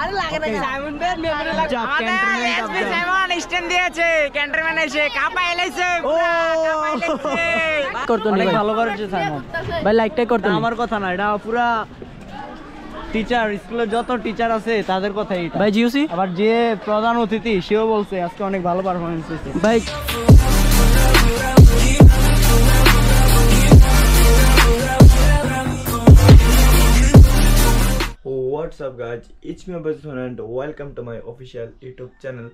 আরে লাগে না সাইমন বের মেমোরি লাগে আমাদের এসপি সাইমন স্ট্যান্ড দিয়েছে ক্যান্টনম্যান এসে কাপা এলাইছে করতে অনেক ভালো করেছে সাইমন ভাই লাইকটাই করতে আমার কথা না এটা পুরা টিচার স্কুলে যত টিচার আছে তাদের কথাই এটা ভাই জিওসি আবার যে প্রধান অতিথি সেও বলছে আজকে অনেক ভালো পারফরমেন্স হয়েছে ভাই What's up guys, it's me Abazun and welcome to my official YouTube channel.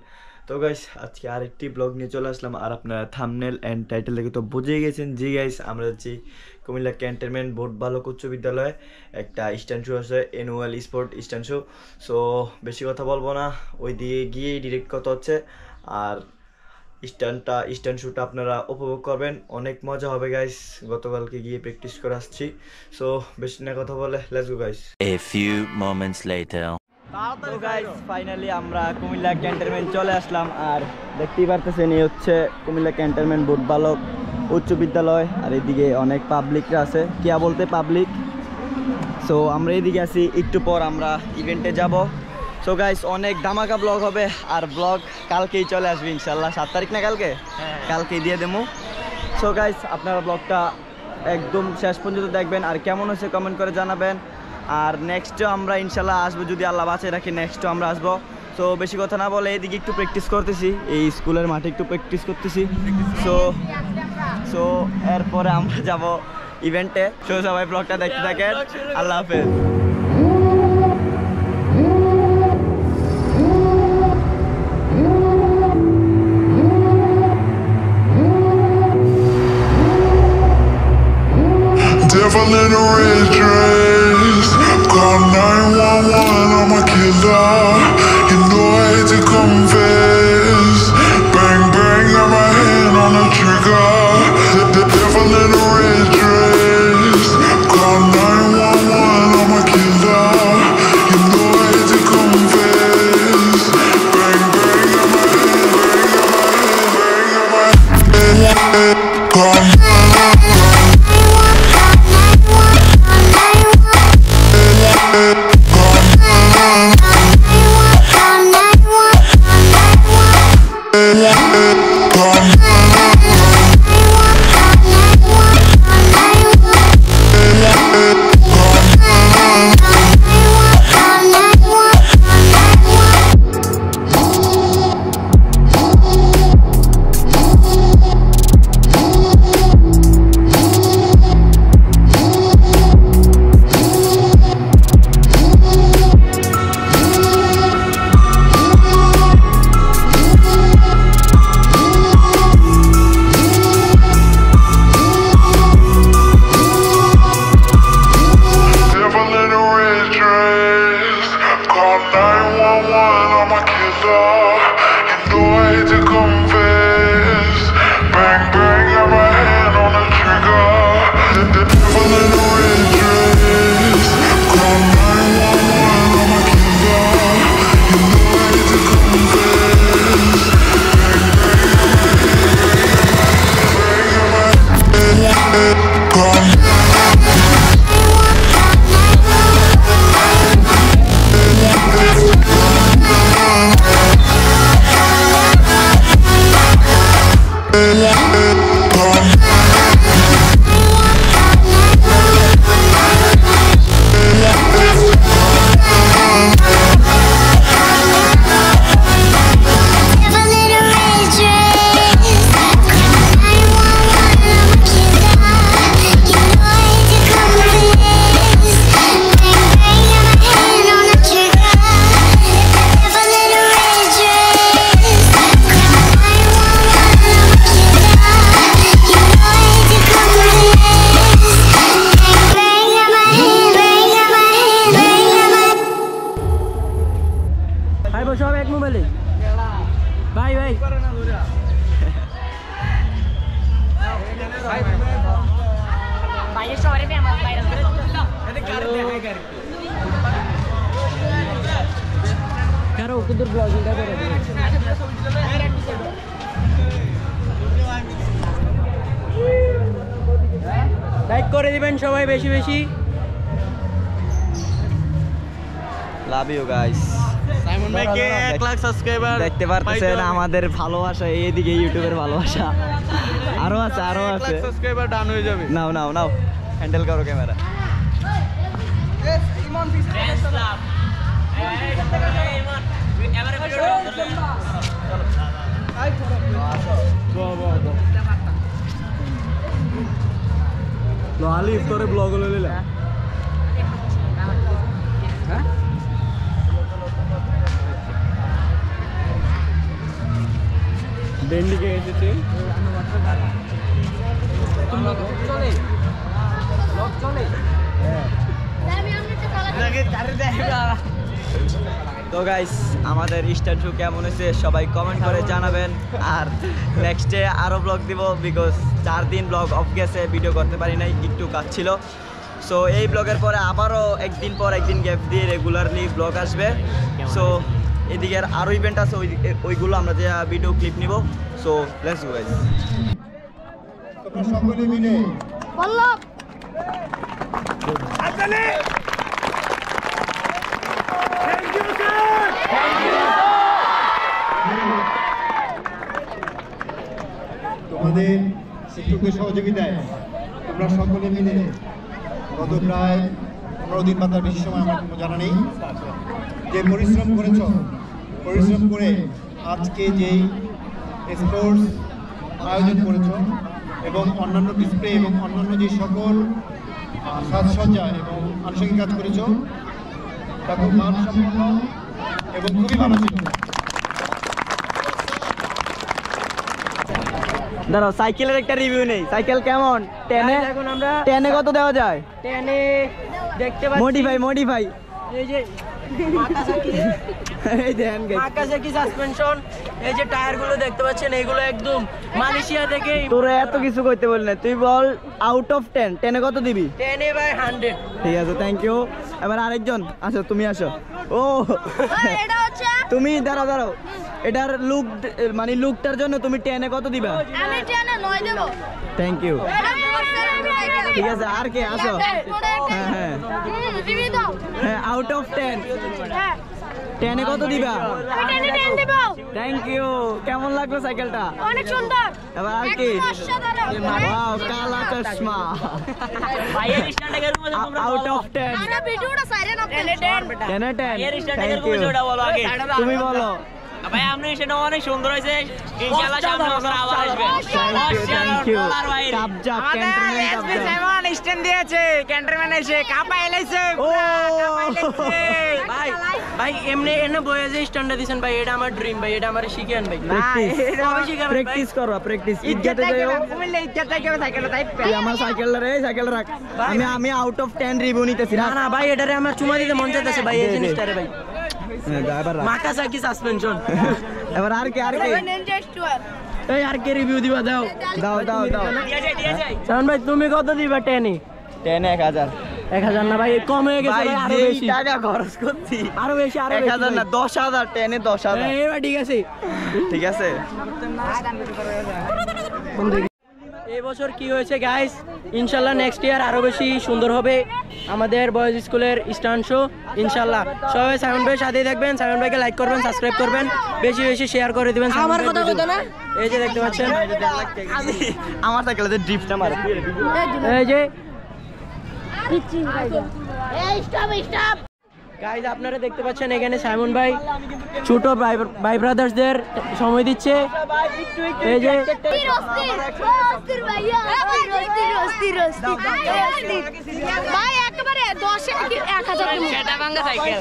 তো গাইস আজকে আরেকটি ব্লগ নিয়ে চলে আসলাম আর আপনারা থাম্বনেল এন্ড টাইটেল দেখে তো বুঝেই গেছেন জি গাইস আমরা যাচ্ছি কুমিল্লা ক্যান্টনমেন্ট বোর্ড বালক উচ্চ বিদ্যালয়ে একটা স্ট্যান্ড শো আছে annual sport stand show. So বেশি কথা বলবো না, ওই দিকে গিয়েই ডিরেক্ট কথা হচ্ছে আর স্ট্যান্ড শুটা আপনারা উপভোগ করবেন, অনেক মজা হবে গাইস। গতকালকে গিয়ে প্র্যাকটিস করে আসছি। সো বেশি না কথা বলে let's go guys. A few moments later. তো গাইস ফাইনালি আমরা কুমিল্লা ক্যান্টনমেন্ট চলে আসলাম আর দেখতেই পারতেছেন এই হচ্ছে কুমিল্লা ক্যান্টনমেন্ট বোর্ড বালক উচ্চ বিদ্যালয় আর এদিকে অনেক পাবলিকরা আছে, কিয়া বলতে পাবলিক। সো আমরা এদিকে আছি, একটু পর আমরা ইভেন্টে যাব। সো গাইস অনেক ধামাকা ব্লগ হবে আর ব্লগ কালকেই চলে আসবে ইনশাল্লাহ, 7 তারিখ না কালকেই দিয়ে দেবো। সো গাইস আপনারা ব্লগটা একদম শেষ পর্যন্ত দেখবেন আর কেমন হয়েছে কমেন্ট করে জানাবেন। আর নেক্সটও আমরা ইনশাল্লাহ আসবো, যদি আল্লাহ বাঁচিয়ে রাখি নেক্সটও আমরা আসবো। সো বেশি কথা না বলে এদিকে একটু প্র্যাকটিস করতেছি, এই স্কুলের মাঠে একটু প্র্যাকটিস করতেছি। সো এরপরে আমরা যাব ইভেন্টে। সো সবাই ব্লগটা দেখতে থাকেন, আল্লাহ হাফেজ। Devil in a red dress, call 911, I'm a killer. You know I hate to confess. Bang bang, got my hand on the trigger. The devil in a red dress, call 911, I'm a killer. You know I hate to confess. Bang bang, got my hand, bang got my hand, call. Like করে দিবেন সবাই বেশি বেশি। Love you guys. Simon ভাইকে 1 lakh subscriber দেখতে পারতেছেন আমাদের ভালোবাসা, এইদিকে ইউটিউবের ভালোবাসা আরো আছে 1 লাখ সাবস্ক্রাইবার ডান হয়ে যাবে। নাও নাও নাও হ্যান্ডেল করো ক্যামেরা। আলিফ তোরে ব্লগ হলো লিলা বেন্ডিকে এসেছে তো গাইস আমাদের স্টার শো কেমন হয়েছে সবাই কমেন্ট করে জানাবেন। আর নেক্সটে আরও ব্লগ দিব, বিকজ 4 দিন ব্লগ অফ গেছে, ভিডিও করতে পারি নাই, একটু কাজ ছিল। সো এই ব্লগের পরে আবারও একদিন পর একদিন গ্যাপ দিয়ে রেগুলারলি ব্লগ আসবে। সো এদিকে আরও ইভেন্ট আছে, ওইগুলো আমরা যে ভিডিও ক্লিপ নিব। So let's go guys. সকলে মিলে তোমাদের শিক্ষকের সহযোগিতায় তোমরা সকলে মিলে গত প্রায় 15 দিন বা তার বেশি সময় আমার কোনো জানা নেই যে পরিশ্রম করেছ, পরিশ্রম করে আজকে যেই স্পোর্টস আয়োজন করেছ এবং অন্যান্য ডিসপ্লে এবং অন্যান্য যে সকল সাজসজ্জা এবং আনুষঙ্গিক কাজ করেছ তা খুব মানসম্পন্ন এবং খুবই ভালো ছিল। দাঁড়াও, সাইকেলের একটা রিভিউ নেই। সাইকেল কেমন? 10 এ এখন আমরা 10 এ কত দেওয়া যায়? 10 এ দেখতে পাচ্ছি মডিফাই এই যে এই দেন গাইস, আকাশে কি সাসপেনশন, এই যে টায়ার গুলো দেখতে পাচ্ছেন, এইগুলো একদম মালয়েশিয়া থেকে। তোরা এত কিছু কইতে বল না, তুই বল আউট অফ 10 10 এ কত দিবি? 10 এ বাই 100। ঠিক আছে, থ্যাংক ইউ। এবার আরেকজন আসো, তুমি আসো। ও এটা হচ্ছে তুমি দাঁড়াও, এটার লুক মানে লুকটার জন্য তুমি 10 এ কত দিবা? আমি জানা 9 দেব। Thank you. ঠিক আছে, আর কে আসো? হ্যাঁ হ্যাঁ রিভিউ দাও। হ্যাঁ, আউট অফ 10 হ্যাঁ 10 এ কত দিবা? আমি 10 দেব। Thank you. কেমন লাগলো সাইকেলটা? অনেক সুন্দর। এবার আর কি? অসাধারণ। ওয়াও, কালা চশমা। আউট অফ 10 আরে ভিডিওটা সাইরেন আপনি 10 এ 10। Thank you. তুমি বলো। ভাই আপনি সেটা অনেক সুন্দর হয়েছে, ইনশাআল্লাহ সামনে বছর আবার আসবেন। Thank you. কাবজা ক্যান্টনমেন্ট কাবজা। সাইমন স্ট্যান্ড দিয়েছে, ক্যান্টনমেন্ট এসে কাপা এলাইছে। ও ভাই ভাই এমনি এনে বয়ে যে স্ট্যান্ডার্ড দিছেন ভাই, এটা আমার ড্রিম ভাই, এটা আমারে শিখেন ভাই। প্র্যাকটিস করো, প্র্যাকটিস। ইজ্জতে যাও। কুমিল্লা ইজ্জত থেকে সাইকেলটা তাই তুই আমার সাইকেল রাখ। আমি আউট অফ 10 রিভিউ নিতেছি না না ভাই, এটারে আমার চুমা দিতে মন চাইতেছে ভাই, এই জিনিসটারে ভাই। এবার মাকাসাকি সাসপেনশন। এবার আর কে নিনজা স্টোর। এই আর কে রিভিউ দিবা? দাও দাও সামন ভাই, তুমি কত দিবা 10 এ? 10 1000 1000 না ভাই, কম হয়ে গেছে ভাই, আরো যেই বেশি টাকা খরচ করছি, আরো বেশি 1000 না 10000 10 এ 10000। এবার ঠিক আছে। ঠিক আছে। এই বছর কি হয়েছে গাইস, ইনশাল্লাহ নেক্সট ইয়ার আরো বেশি সুন্দর হবে আমাদের বয়েজ স্কুলের স্টান্ট শো। ইনশাল্লাহ সবাই সাইমন ভাইয়ের সাথেই থাকবেন, সাইমন ভাইকে লাইক করবেন, সাবস্ক্রাইব করবেন, বেশি বেশি শেয়ার করে দিবেন। আমার কথা কইতো না, এই যে দেখতে পাচ্ছেন আমার সাইকেলে ড্রিফটটা মারে। এই যে এই স্টপ গাইস আপনারা দেখতে পাচ্ছেন এখানে সাইমন ভাই ছোট ভাই ব্রাদার্সদের সময় দিচ্ছে। এই যে অস্থির ভাইয়া, অস্থির ভাই একেবারে 10 1000 সেটা ভাঙা সাইকেল।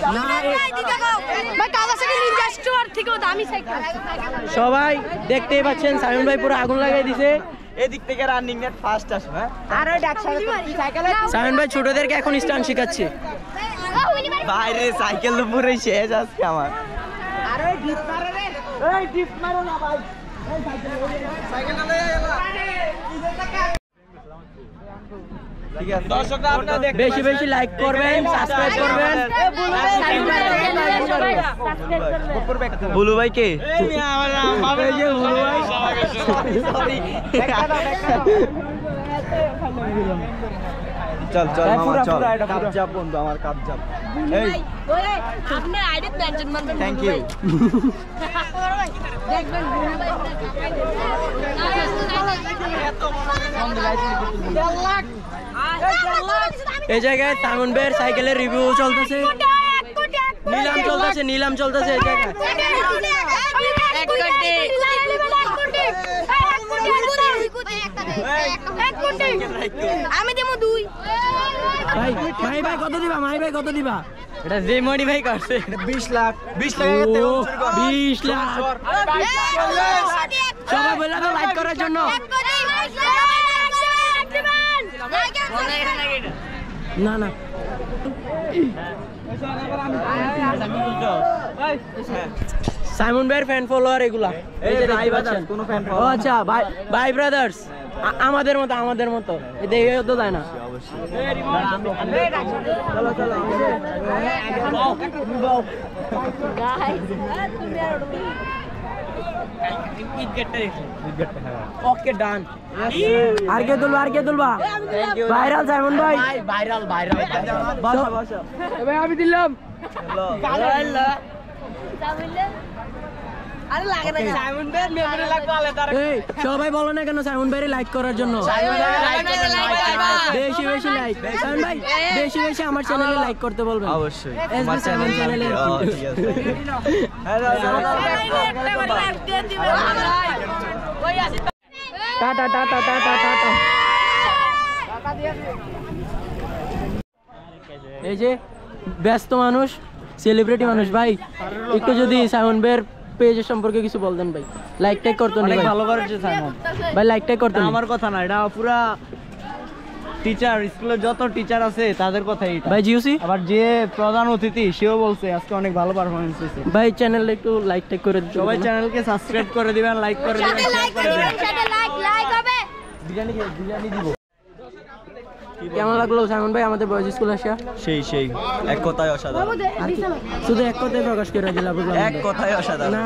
ভাই কাওয়াসাকি নিনজা স্টোর থেকেও দামি সাইকেল। সবাই দেখতেই পাচ্ছেন সাইমন ভাই পুরো আগুন লাগাই দিছে। এদিক থেকে রানিং নেট ফার্স্ট আসবে। আর ওই ডাকসার সাইকেলে সাইমন ভাই ছোটদেরকে এখন স্টান্ট শেখাচ্ছে। বাইরে সাইকেল পুরো শেষ আজকে আমার। আর ওই ডিপ মারে রে, এই ডিপ মারো না ভাই। সাইকেলটা লয়ে আইলা। ঠিক আছে দর্শকরা, আপনারা দেখতে বেশি বেশি লাইক করবেন, সাবস্ক্রাইব করবেন। বুলু ভাই কে? এই যে বুলু ভাই, সরি চল চল মামা পুরা, চল পুরা, এটা পুরা। কাপ বন্ধু আমার কাপ জাপ এই আপনি আইডি মেনশন মারবেন থ্যাংক ইউ দেখবেন এই জায়গায় সাইমন ভাইয়ের সাইকেলের রিভিউ চলতেছে, নিলাম চলতেছে এই জায়গায়। আমি দেবো 2 ভাই কত দিবা? কত দিবা? এটা যে মডিফাই করছে 20 লাখ ও, 20 লাখ। সবাই বলে দাও লাইক করার জন্য। না সাইমন ভাইয়ের ফ্যান ফলোয়ার এগুলা, এই যে ভাই দেখতে ব্রাদার্স পাচ্ছেন। কোন ফ্যান ও আচ্ছা, ভাই ব্রাদার্স আমাদের মতো দেখে তো যায় না। ওকে ডান। আর কে তুলবা? ভাইরাল সাইমন ভাই, ভাইরাল। বসা ভাই আমি দিলাম। আরে লাগে না সাইমন ভাই মেমোরি লাগবে আলাদা এই সবাই বলো না কেন সাইমন ভাইয়ের লাইক করার জন্য? বেশি লাইক সাইমন ভাই, বেশি আমার চ্যানেলে লাইক করতে বলবেন। অবশ্যই এসবি সাইমন চ্যানেলে। ঠিক আছে টাটা। এই যে ব্যস্ত মানুষ, সেলিব্রিটি মানুষ ভাই, একটু যদি সাইমন ভাইয়ের পেজের সম্পর্কে কিছু বলতেন ভাই। লাইক টাইক করতে অনেক ভাই, ভালো করেছে সাইমন ভাই লাইক টাইক করতে আমার কথা না, এটা পুরা টিচার, স্কুলের যত টিচার আছে তাদের কথাই এটা। ভাই জিউসি আবার যে প্রধান অতিথি সেও বলছে আজকে অনেক ভালো পারফরমেন্স হয়েছে। ভাই চ্যানেলে একটু লাইক টাইক করে দিতে সবাই বলুন। চ্যানেলকে সাবস্ক্রাইব করে দিবেন, লাইক করে দিবেন, শেয়ার করে দিবেন। লাইক হবে। বিরিয়ানি দিব। কেমন লাগলো সাইমন ভাই আমাদের বয়েজ স্কুল আসা? সেই এক কথায় অসাধারণ শুধু এক কথায় প্রকাশ করে দিলাম, বুঝলাম এক কথায় অসাধারণ না,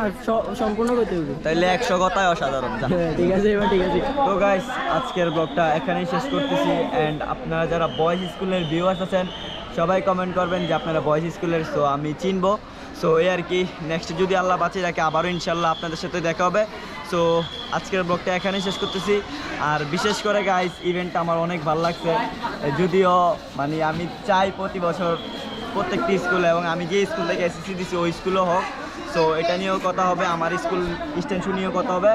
সম্পূর্ণ করতে হবে। তাইলে 100 কথায় অসাধারণ যা। ঠিক আছে এবার ঠিক আছে। তো গাইস আজকের ব্লগটা এখানেই শেষ করতেছি এন্ড আপনারা যারা বয়েজ স্কুলের ভিউয়ার্স আছেন সবাই কমেন্ট করবেন যে আপনারা বয়েজ স্কুলের, সো আমি চিনবো। সো এই আর কি, নেক্সট যদি আল্লাহ বাঁচিয়ে রাখে আবারও ইনশাল্লাহ আপনাদের সাথে দেখা হবে। সো আজকের ব্লগটা এখানেই শেষ করতেছি। আর বিশেষ করে গাইস ইভেন্টটা আমার অনেক ভালো লাগছে, যদিও মানে আমি চাই প্রতি বছর প্রত্যেকটি স্কুলে, এবং আমি যে স্কুল থেকে এসএসসি দিছি ওই স্কুলও হোক। সো এটা নিয়েও কথা হবে, আমার স্কুল এক্সটেনশন নিয়েও কথা হবে।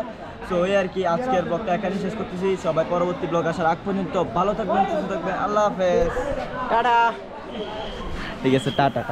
সো এই আর কি, আজকের ব্লগটা এখানেই শেষ করতেছি। সবাই পরবর্তী ব্লগ আসার আগ পর্যন্ত ভালো থাকবেন, সুস্থ থাকবেন। আল্লাহ হাফেজ, টাটা। ঠিক আছে, টাটা।